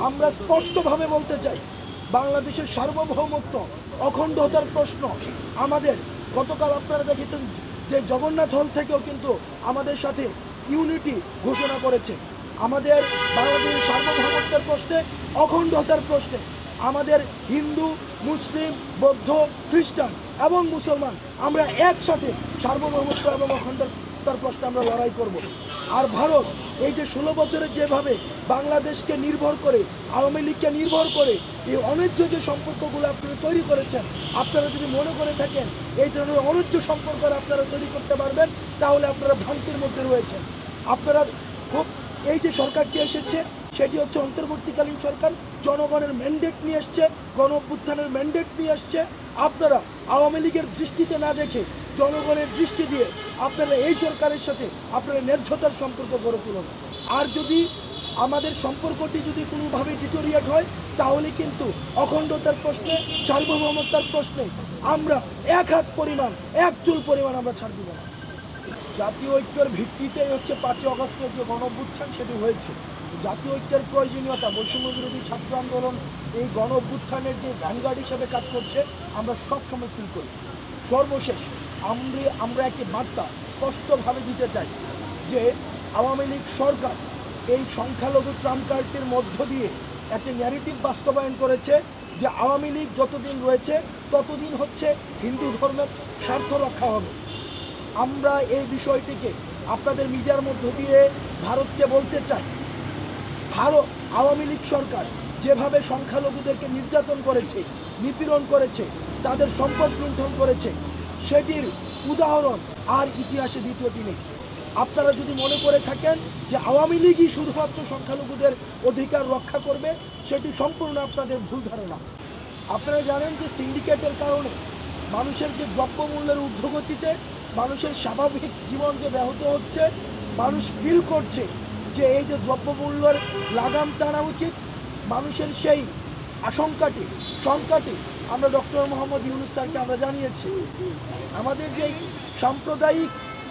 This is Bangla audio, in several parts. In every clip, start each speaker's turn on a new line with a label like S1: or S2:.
S1: আমরা স্পষ্টভাবে বলতে চাই, বাংলাদেশের সার্বভৌমত্ব অখণ্ডতার প্রশ্ন আমাদের, গতকাল আপনারা দেখেছেন যে জগন্নাথ হল থেকেও কিন্তু আমাদের সাথে ইউনিটি ঘোষণা করেছে। আমাদের বাংলাদেশের সার্বভৌমত্বের প্রশ্নে, অখণ্ডতার প্রশ্নে আমাদের হিন্দু, মুসলিম, বৌদ্ধ, খ্রিস্টান এবং মুসলমান আমরা একসাথে সার্বভৌমত্ব এবং অখণ্ডতার প্রশ্নে আমরা লড়াই করব। আর ভারত এই যে 16 বছরে যেভাবে বাংলাদেশকে নির্ভর করে, আওয়ামী লীগকে নির্ভর করে এই অন্যায্য যে সম্পর্কগুলো আপনারা তৈরি করেছেন, আপনারা যদি মনে করে থাকেন এই ধরনের অন্যায্য সম্পর্ক আপনারা তৈরি করতে পারবেন, তাহলে আপনারা ভ্রান্তির মধ্যে রয়েছেন। আপনারা খুব এই যে সরকারটি এসেছে সেটি হচ্ছে অন্তর্বর্তীকালীন সরকার, জনগণের ম্যান্ডেট নিয়ে আসছে, গণ অভ্যুত্থানের ম্যান্ডেট নিয়ে আসছে। আপনারা আওয়ামী লীগের দৃষ্টিতে না দেখে জনগণের দৃষ্টি দিয়ে আপনারা এই সরকারের সাথে আপনারা ন্যায্যতার সম্পর্ক গড়ে তুলুন। আর যদি আমাদের সম্পর্কটি যদি কোনোভাবে ডিটোরিয়েট হয়, তাহলে কিন্তু অখণ্ডতার প্রশ্নে, সার্বভৌমত্বের প্রশ্নে আমরা এক হাত পরিমাণ, এক চুল পরিমাণ আমরা ছাড় দিব না। জাতীয় ঐক্যের ভিত্তিতেই হচ্ছে 5 আগস্টের যে গণ অভ্যুত্থান সেটি হয়েছে। জাতীয় ঐক্যের প্রয়োজনীয়তা, বৈষম্য বিরোধী ছাত্র আন্দোলন এই গণ অভ্যুত্থানের যে ভ্যানগার্ড হিসেবে কাজ করছে, আমরা সবসময় ফিল করি। সর্বশেষ আমরা একটি বার্তা স্পষ্টভাবে দিতে চাই যে আওয়ামী লীগ সরকার এই সংখ্যালঘু ট্রাম্প কার্ডটির মধ্য দিয়ে একটি ন্যারেটিভ বাস্তবায়ন করেছে যে আওয়ামী লীগ যতদিন রয়েছে ততদিন হচ্ছে হিন্দু ধর্মের স্বার্থ রক্ষা হবে। আমরা এই বিষয়টিকে আপনাদের মিডিয়ার মধ্য দিয়ে ভারতকে বলতে চাই, ভারত আওয়ামী লীগ সরকার যেভাবে সংখ্যালঘুদেরকে নির্যাতন করেছে, নিপীড়ন করেছে, তাদের সম্পদ লুণ্ঠন করেছে, সেটির উদাহরণ আর ইতিহাসে দ্বিতীয়টি নেই। আপনারা যদি মনে করে থাকেন যে আওয়ামী লীগই শুধুমাত্র সংখ্যালঘুদের অধিকার রক্ষা করবে, সেটি সম্পূর্ণ আপনাদের ভুল ধারণা। আপনারা জানেন যে সিন্ডিকেটের কারণে মানুষের যে দ্রব্যমূল্যের ঊর্ধ্বগতিতে মানুষের স্বাভাবিক জীবন যে ব্যাহত হচ্ছে, মানুষ ফিল করছে যে এই যে দ্রব্যমূল্যের লাগাম টানা উচিত। মানুষের সেই শঙ্কাটি আমরা ডক্টর মোহাম্মদ ইউনূস স্যারকে আমরা জানিয়েছি। আমাদের যেই সাম্প্রদায়িক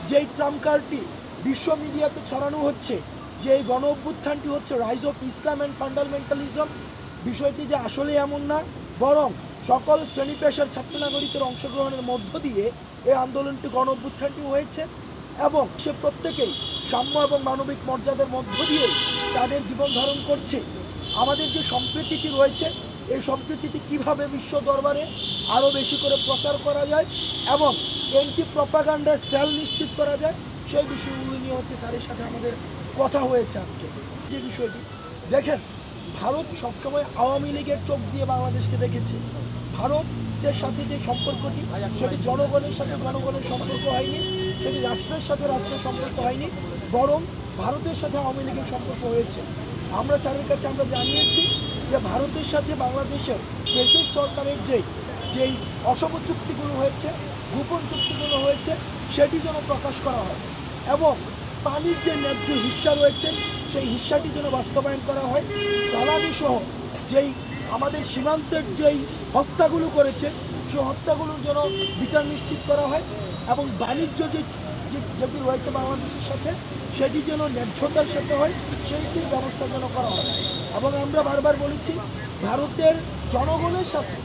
S1: যেই ট্রাম্প কার্ডটি বিশ্ব মিডিয়াতে ছড়ানো হচ্ছে যে এই গণ অভ্যুত্থানটি হচ্ছে rise of Islam and fundamentalism, বিষয়টি যে আসলে এমন না, বরং সকল শ্রেণী পেশার ছাত্র নাগরিকের অংশগ্রহণের মধ্য দিয়ে এই আন্দোলনটি গণ অভ্যুত্থানটি হয়েছে এবং সে প্রত্যেকেই সাম্য এবং মানবিক মর্যাদার মধ্য দিয়ে তাদের জীবন ধারণ করছে। আমাদের যে সম্প্রীতিটি রয়েছে, এই সম্প্রীতিটি কীভাবে বিশ্ব দরবারে আরও বেশি করে প্রচার করা যায় এবং এন্টি প্রপাগান্ডার সেল নিশ্চিত করা যায়, সেই বিষয়গুলো নিয়ে হচ্ছে স্যারের সাথে আমাদের কথা হয়েছে আজকে। যে বিষয়টি দেখেন, ভারত সবসময় আওয়ামী লীগের চোখ দিয়ে বাংলাদেশকে দেখেছে। ভারতের সাথে যে সম্পর্কটি, সেটি জনগণের সাথে জনগণের সম্পর্ক হয়নি, সেটি রাষ্ট্রের সাথে রাষ্ট্রের সম্পর্ক হয়নি, বরং ভারতের সাথে আওয়ামী লীগের সম্পর্ক হয়েছে। আমরা স্যারের কাছে আমরা জানিয়েছি যে ভারতের সাথে বাংলাদেশের দেশের সরকারের যেই অসম চুক্তিগুলো হয়েছে, গোপন চুক্তিগুলো হয়েছে, সেটি যেন প্রকাশ করা হয় এবং পানির যে ন্যায্য হিস্সা রয়েছে সেই হিস্সাটি যেন বাস্তবায়ন করা হয়। জ্বালানি সহ যেই আমাদের সীমান্তের যেই হত্যাগুলো করেছে সেই হত্যাগুলোর যেন বিচার নিশ্চিত করা হয় এবং বাণিজ্য যেটি রয়েছে বাংলাদেশের সাথে সেটি যেন ন্যায্যতার সাথে হয়, সেইটির ব্যবস্থা যেন করা হয়। এবং আমরা বারবার বলেছি, ভারতের জনগণের সাথে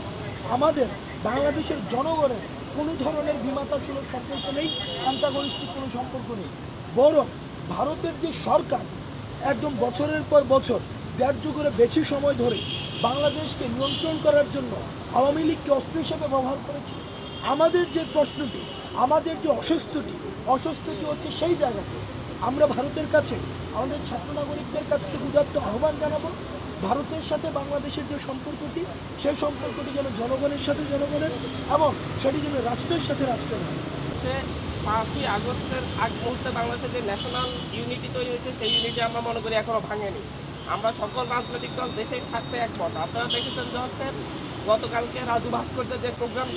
S1: আমাদের বাংলাদেশের জনগণের কোনো ধরনের বিমাতাসুলভ সম্পর্ক নেই, অ্যান্টাগনিস্টিক কোনো সম্পর্ক নেই, বরং ভারতের যে সরকার একদম বছরের পর বছর 1.5 যুগের বেশি সময় ধরে বাংলাদেশকে নিয়ন্ত্রণ করার জন্য আওয়ামী লীগকে অস্ত্র হিসেবে ব্যবহার করেছে। আমাদের যে প্রশ্নটি, আমাদের যে অস্বস্তিটি হচ্ছে সেই জায়গাতে আমরা ভারতের কাছে, আমাদের ছাত্র নাগরিকদের কাছ থেকে উদাত্ত আহ্বান জানাবো, ভারতের সাথে বাংলাদেশের যে সম্পর্কটি, সেই সম্পর্কটি যেন জনগণের সাথে জনগণের এবং সেটি যেন রাষ্ট্রের সাথে রাষ্ট্রের হয়।
S2: 5ই আগস্টের আগ মুহূর্তে বাংলাদেশের যে ন্যাশনাল ইউনিটি তৈরি হয়েছে, সেই ইউনিটি আমরা মনে করি এখনও ভাঙেনি। আমরা সকল রাজনৈতিক দল দেশের স্বার্থে একমত। আপনারা দেখেছেন যে হচ্ছে গতকালকে রাজু ভাস্কর্যের যে প্রোগ্রাম,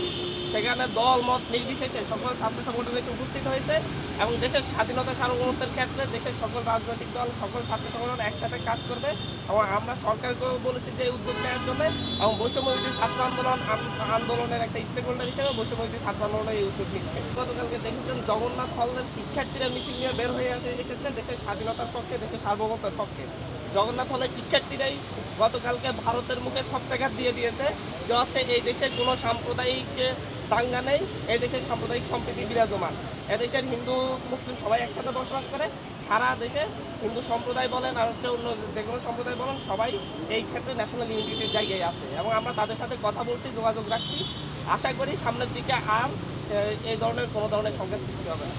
S2: সেখানে দল মত নির্বিশেষে সকল ছাত্র সংগঠন এসে উপস্থিত হয়েছে এবং দেশের স্বাধীনতা সার্বভৌমত্বের ক্ষেত্রে দেশের সকল রাজনৈতিক দল, সকল ছাত্র সংগঠন একসাথে কাজ করবে এবং আমরা সরকারকেও বলেছি যে উদ্যোগ নেওয়ার জন্য এবং বৈষম্যবিরোধী ছাত্র আন্দোলনের একটা স্টেক হোল্ডার হিসেবে বৈষম্যবিরোধী ছাত্র আন্দোলনের এই উদ্যোগ নিচ্ছে। গতকালকে দেখেছেন জগন্নাথ হলের শিক্ষার্থীরা মিছিল নিয়ে বের হয়ে এসেছে দেশের স্বাধীনতার পক্ষে, দেশের সার্বভৌমত্বের পক্ষে। জগন্নাথ হলের শিক্ষার্থীরাই গতকালকে ভারতের মুখে সপ্তাঘাত দিয়ে দিয়েছে যে হচ্ছে এই দেশের কোনো সাম্প্রদায়িক দাঙ্গা নেই, এই দেশের সাম্প্রদায়িক সম্প্রীতি বিরাজমান। এদেশের হিন্দু মুসলিম সবাই একসাথে বসবাস করে, সারা দেশে হিন্দু সম্প্রদায় বলেন আর হচ্ছে অন্য যে কোনো সম্প্রদায় বলেন সবাই এই ক্ষেত্রে ন্যাশনাল ইউনিটির জায়গায় আছে এবং আমরা তাদের সাথে কথা বলছি, যোগাযোগ রাখছি। আশা করি সামনের দিকে আর এই ধরনের কোনো ধরনের সংঘাত সৃষ্টি হবে না।